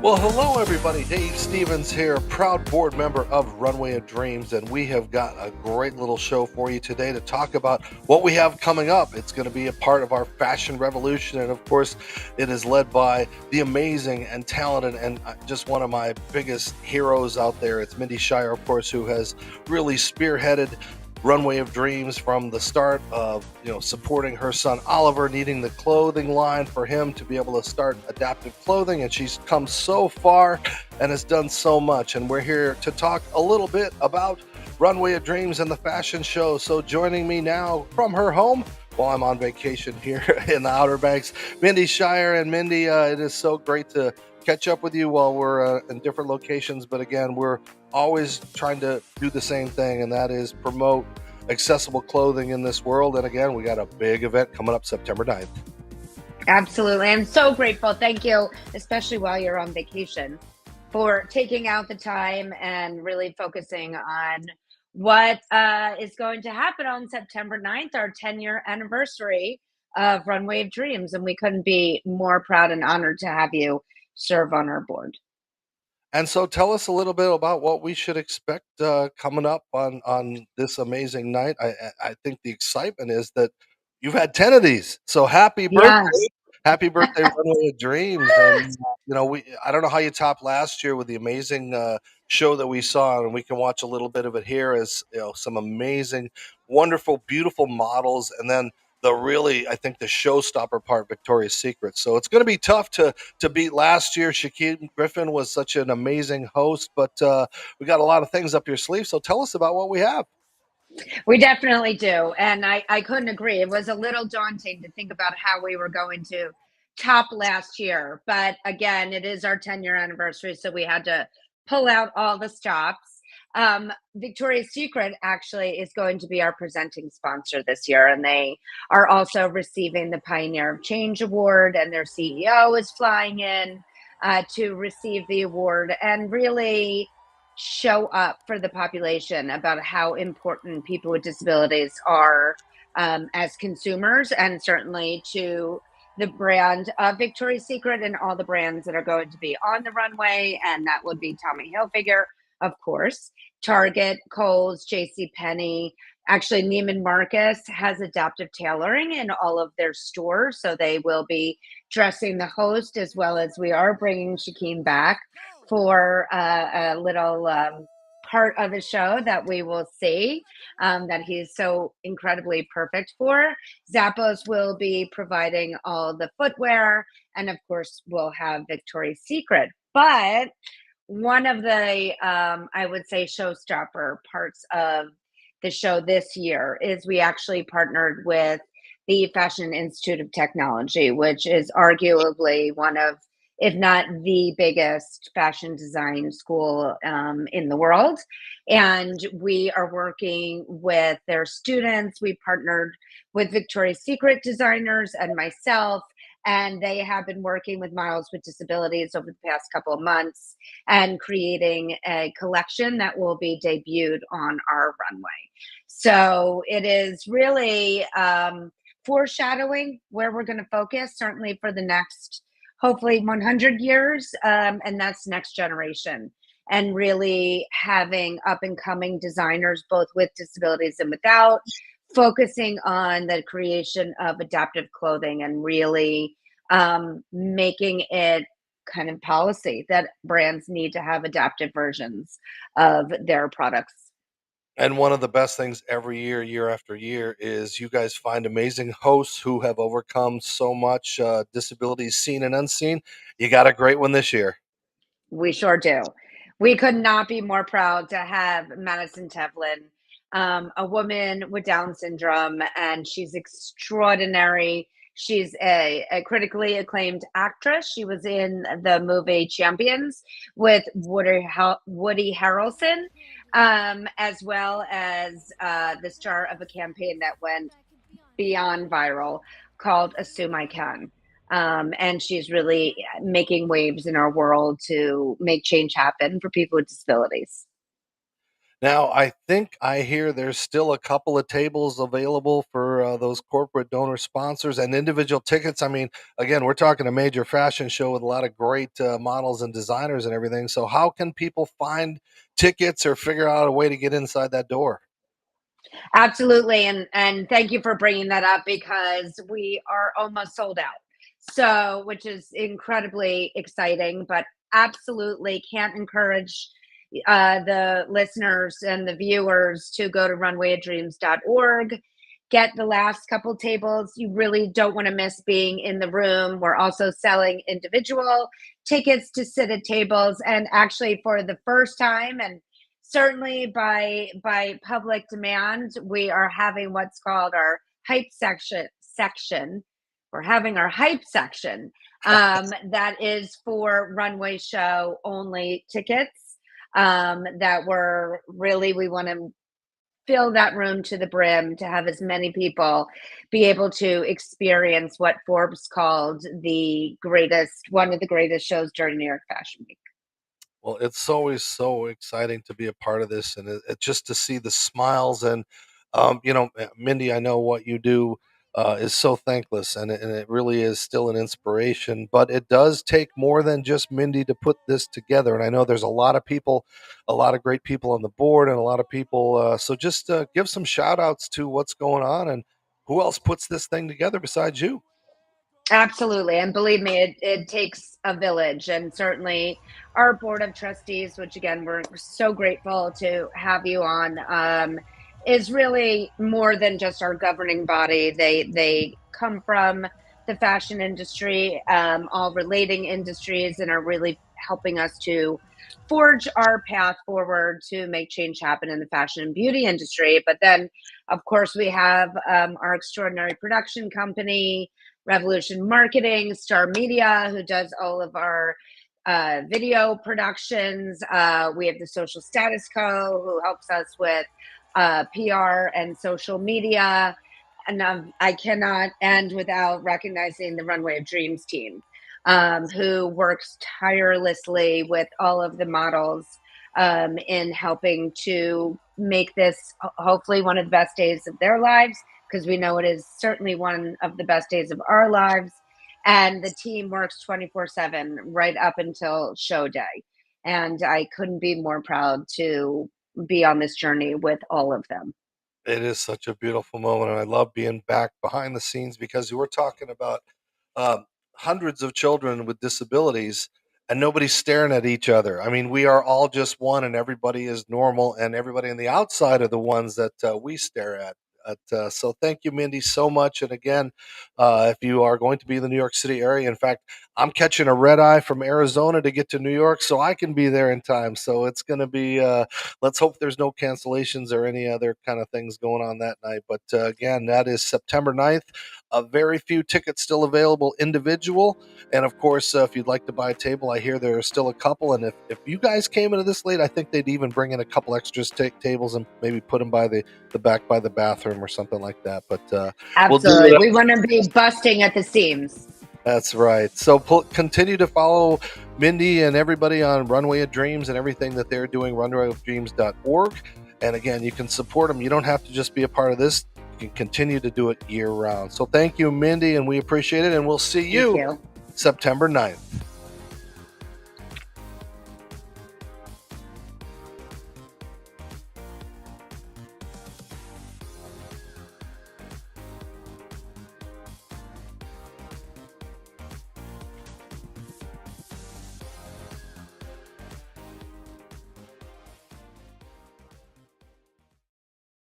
Well, hello, everybody. Dave Stevens here, proud board member of Runway of Dreams, and we have got a great little show for you today to talk about what we have coming up. It's going to be a part of our fashion revolution, and of course, it is led by the amazing and talented and just one of my biggest heroes out there. It's Mindy Scheier, of course, who has really spearheaded Runway of Dreams from the start of supporting her son Oliver, needing the clothing line for him to be able to start adaptive clothing, and she's come so far and has done so much. And we're here to talk a little bit about Runway of Dreams and the fashion show. So joining me now from her home while I'm on vacation here in the Outer Banks, Mindy Scheier. And Mindy, it is so great to catch up with you while we're in different locations, but again, we're always trying to do the same thing, and that is promote accessible clothing in this world. And again, we got a big event coming up September 9th. Absolutely. I'm so grateful. Thank you, especially while you're on vacation, for taking out the time and really focusing on what is going to happen on September 9th, our 10-year anniversary of Runway of Dreams. And we couldn't be more proud and honored to have you serve on our board. And so tell us a little bit about what we should expect coming up on this amazing night. I think the excitement is that you've had 10 of these. So happy birthday. Yes. Happy birthday, Runway of Dreams. And, I don't know how you topped last year with the amazing show that we saw, and we can watch a little bit of it here as, some amazing, wonderful, beautiful models. And then I think the showstopper part, Victoria's Secret. So it's going to be tough to beat last year. Shaquille Griffin was such an amazing host, but we got a lot of things up your sleeve. So tell us about what we have. We definitely do. And I couldn't agree. It was a little daunting to think about how we were going to top last year. But again, it is our 10-year anniversary. So we had to pull out all the stops. Victoria's Secret actually is going to be our presenting sponsor this year. And they are also receiving the Pioneer of Change Award, and their CEO is flying in to receive the award and really show up for the population about how important people with disabilities are as consumers, and certainly to the brand of Victoria's Secret and all the brands that are going to be on the runway. And that would be Tommy Hilfiger, of course, Target, Kohl's, J.C. Penney. Actually, Neiman Marcus has adaptive tailoring in all of their stores, so they will be dressing the host, as well as we are bringing Shaquem back for a little part of the show that we will see that he's so incredibly perfect for. Zappos will be providing all the footwear, and of course, we'll have Victoria's Secret. But one of the, I would say, showstopper parts of the show this year is we actually partnered with the Fashion Institute of Technology, which is arguably one of, if not the biggest fashion design school in the world. And we are working with their students. We partnered with Victoria's Secret designers and myself, and they have been working with models with disabilities over the past couple of months and creating a collection that will be debuted on our runway. So it is really foreshadowing where we're going to focus, certainly for the next, hopefully 100 years, and that's next generation. And really having up and coming designers, both with disabilities and without, focusing on the creation of adaptive clothing and really making it kind of policy that brands need to have adaptive versions of their products. And one of the best things every year, year after year, is you guys find amazing hosts who have overcome so much disabilities, seen and unseen. You got a great one this year. We sure do. We could not be more proud to have Madison Tevlin, a woman with Down syndrome, and she's extraordinary. She's a critically acclaimed actress. She was in the movie Champions with Woody Harrelson, as well as the star of a campaign that went beyond viral called Assume I Can. And she's really making waves in our world to make change happen for people with disabilities. Now, I think I hear there's still a couple of tables available for those corporate donor sponsors and individual tickets. I mean, again, we're talking a major fashion show with a lot of great models and designers and everything. So, how can people find tickets or figure out a way to get inside that door? Absolutely, and thank you for bringing that up because we are almost sold out. So, which is incredibly exciting, but absolutely can't encourage the listeners and the viewers to go to runwayofdreams.org, get the last couple tables. You really don't want to miss being in the room. We're also selling individual tickets to sit at tables, and actually for the first time, and certainly by public demand, we are having what's called our hype section. We're having our hype section that is for runway show only tickets. That we're really, we want to fill that room to the brim to have as many people be able to experience what Forbes called the greatest, one of the greatest shows during New York Fashion Week. Well, it's always so exciting to be a part of this, and just to see the smiles and, Mindy, I know what you do is so thankless, and it really is still an inspiration. But it does take more than just Mindy to put this together, and I know there's a lot of people, a lot of great people on the board, and a lot of people. So just give some shout outs to what's going on and who else puts this thing together besides you. Absolutely. And believe me, it takes a village. And certainly our board of trustees, which again, we're so grateful to have you on, is really more than just our governing body. They come from the fashion industry, all relating industries, and are really helping us to forge our path forward to make change happen in the fashion and beauty industry. But then, of course, we have our extraordinary production company, Revolution Marketing, Star Media, who does all of our video productions. We have the Social Status Co., who helps us with PR and social media. And I cannot end without recognizing the Runway of Dreams team, who works tirelessly with all of the models in helping to make this hopefully one of the best days of their lives, because we know it is certainly one of the best days of our lives. And the team works 24/7 right up until show day. And I couldn't be more proud to be on this journey with all of them. It is such a beautiful moment, and I love being back behind the scenes because we're talking about um, hundreds of children with disabilities, and nobody's staring at each other. I mean, we are all just one, and everybody is normal, and everybody on the outside are the ones that we stare at. So, thank you, Mindy, so much. And again, if you are going to be in the New York City area, in fact, I'm catching a red eye from Arizona to get to New York so I can be there in time. So, it's going to be, let's hope there's no cancellations or any other kind of things going on that night. But again, that is September 9th. A very few tickets still available individual. And of course, if you'd like to buy a table, I hear there are still a couple. And if you guys came into this late, I think they'd even bring in a couple extras tables and maybe put them by the back by the bathroom or something like that. But we'll do Absolutely. it. We want to be busting at the seams. That's right. So continue to follow Mindy and everybody on Runway of Dreams and everything that they're doing, runwayofdreams.org. And again, you can support them. You don't have to just be a part of this. You can continue to do it year round. So thank you, Mindy, and we appreciate it. And we'll see you Thank you. September 9th.